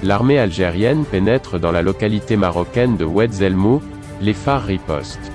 L'armée algérienne pénètre dans la localité marocaine de Oued Zelmou, les phares ripostent.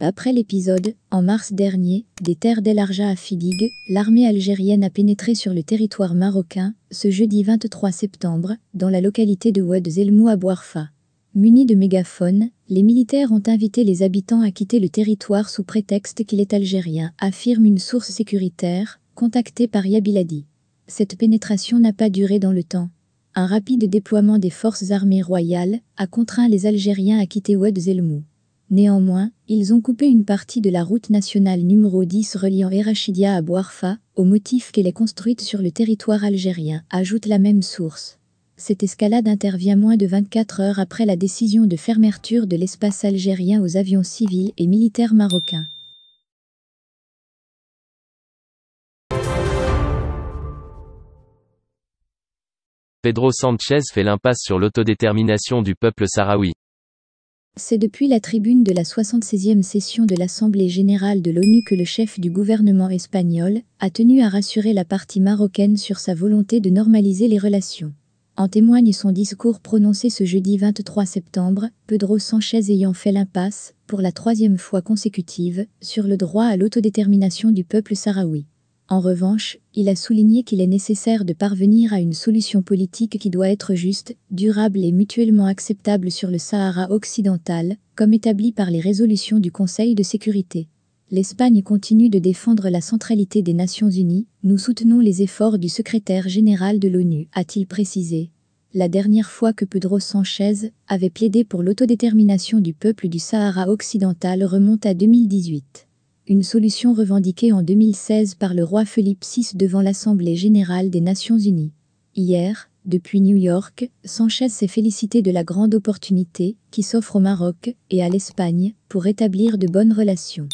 Après l'épisode, en mars dernier, des terres d'El Arja à Fidig, l'armée algérienne a pénétré sur le territoire marocain, ce jeudi 23 septembre, dans la localité de Oued Zelmou à Bouarfa. Munis de mégaphones, les militaires ont invité les habitants à quitter le territoire sous prétexte qu'il est algérien, affirme une source sécuritaire, contactée par Yabiladi. Cette pénétration n'a pas duré dans le temps. Un rapide déploiement des forces armées royales a contraint les Algériens à quitter Oued Zelmou. Néanmoins, ils ont coupé une partie de la route nationale numéro 10 reliant Erachidia à Bouarfa, au motif qu'elle est construite sur le territoire algérien, ajoute la même source. Cette escalade intervient moins de 24 heures après la décision de fermeture de l'espace algérien aux avions civils et militaires marocains. Pedro Sánchez fait l'impasse sur l'autodétermination du peuple sahraoui. C'est depuis la tribune de la 76e session de l'Assemblée générale de l'ONU que le chef du gouvernement espagnol a tenu à rassurer la partie marocaine sur sa volonté de normaliser les relations. En témoigne son discours prononcé ce jeudi 23 septembre, Pedro Sánchez ayant fait l'impasse, pour la 3e fois consécutive, sur le droit à l'autodétermination du peuple sahraoui. En revanche, il a souligné qu'il est nécessaire de parvenir à une solution politique qui doit être juste, durable et mutuellement acceptable sur le Sahara occidental, comme établi par les résolutions du Conseil de sécurité. L'Espagne continue de défendre la centralité des Nations Unies, nous soutenons les efforts du secrétaire général de l'ONU, a-t-il précisé. La dernière fois que Pedro Sánchez avait plaidé pour l'autodétermination du peuple du Sahara occidental remonte à 2018. Une solution revendiquée en 2016 par le roi Philippe VI devant l'Assemblée générale des Nations Unies. Hier, depuis New York, Sánchez s'est félicité de la grande opportunité qui s'offre au Maroc et à l'Espagne pour établir de bonnes relations.